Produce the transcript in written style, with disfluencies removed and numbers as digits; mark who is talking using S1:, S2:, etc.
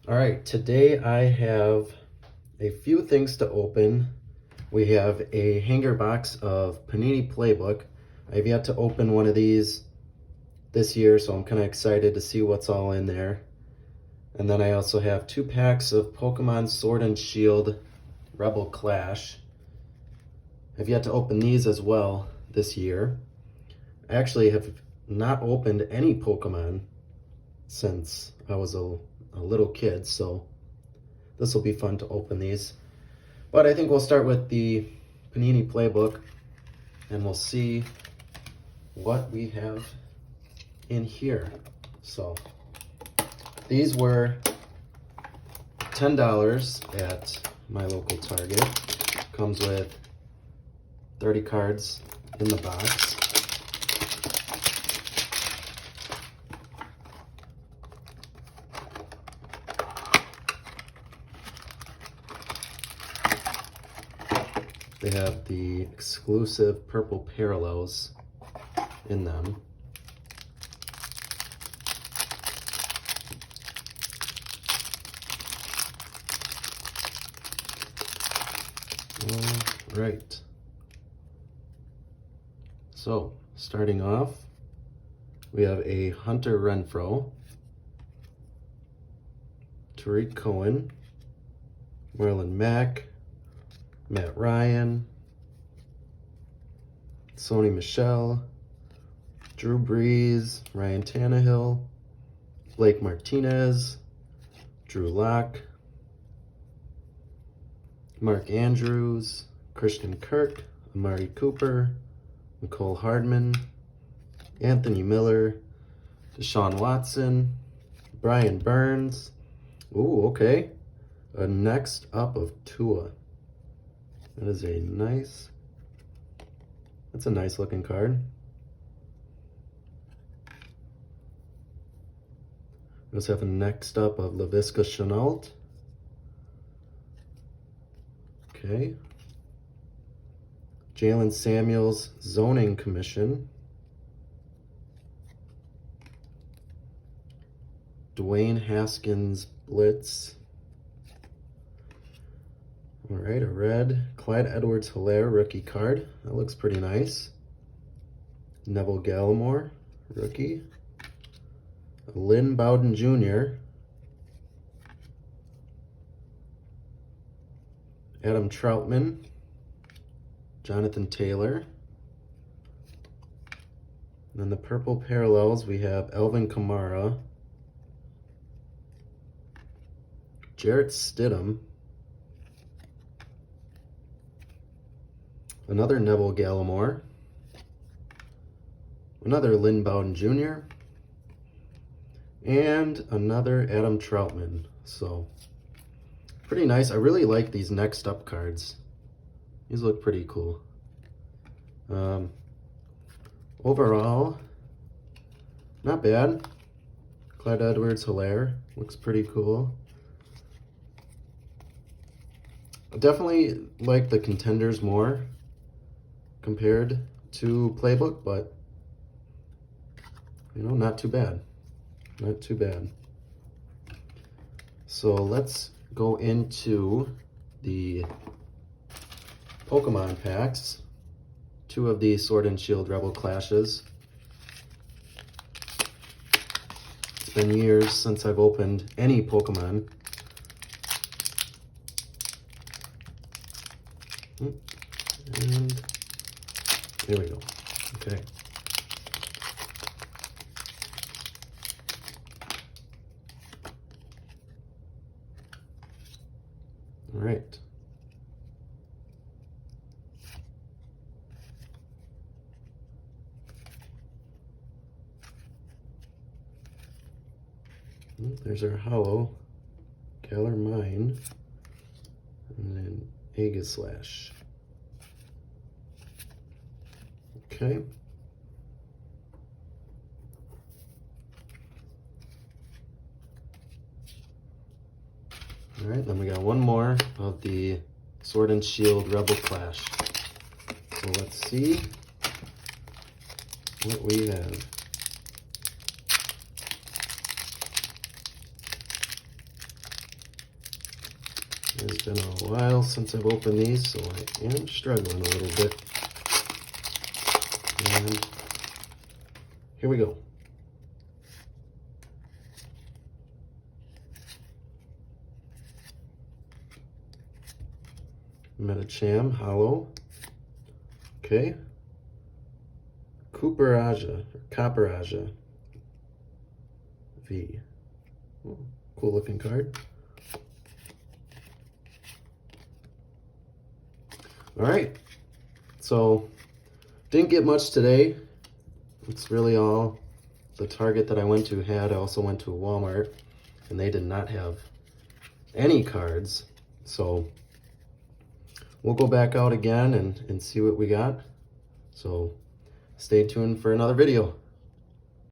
S1: All right, today I have a few things to open. We have a hanger box of Panini Playbook. I've yet to open one of these this year, so I'm kind of excited to see what's all in there. And then I also have 2 packs of Pokemon Sword and Shield Rebel Clash. I've yet to open these as well this year. I actually have not opened any Pokemon since I was a little kid, so this will be fun to open these. But I think we'll start with the Panini Playbook and we'll see what we have in here. So these were $10 at my local Target. Comes with 30 cards in the box. They have the exclusive purple parallels in them. All right. So, starting off, we have a Hunter Renfro, Tariq Cohen, Marlon Mack, Matt Ryan, Sony Michel, Drew Brees, Ryan Tannehill, Blake Martinez, Drew Lock, Mark Andrews, Christian Kirk, Amari Cooper, Nicole Hardman, Anthony Miller, Deshaun Watson, Brian Burns. Ooh, okay. A next up of Tua. That is that's a nice looking card. We also have a next up of LaVisca Chenault. Okay. Jalen Samuels, Zoning Commission. Dwayne Haskins, Blitz. All right, a red Clyde Edwards-Helaire rookie card. That looks pretty nice. Neville Gallimore, rookie. Lynn Bowden Jr. Adam Troutman. Jonathan Taylor. And then the purple parallels, we have Alvin Kamara. Jarrett Stidham. Another Neville Gallimore. Another Lynn Bowden Jr. And another Adam Troutman. So, pretty nice. I really like these next up cards. These look pretty cool. Overall, not bad. Clyde Edwards-Helaire looks pretty cool. I definitely like the contenders more compared to Playbook, but you know, not too bad. Not too bad. So let's go into the Pokemon packs. 2 of the Sword and Shield Rebel Clashes. It's been years since I've opened any Pokemon. And there we go. Okay. All right. There's our Hollow, Galar Mine, and then Aegislash. Okay. All right, then we got one more of the Sword and Shield Rebel Clash. So let's see what we have. It's been a while since I've opened these, so I am struggling a little bit. And here we go. Metacham, hollow. Okay. Cooperaja V. Oh, cool looking card. All right. So, didn't get much today. It's really all the Target that I went to had. I also went to Walmart, and they did not have any cards. So, we'll go back out again and see what we got. So, stay tuned for another video.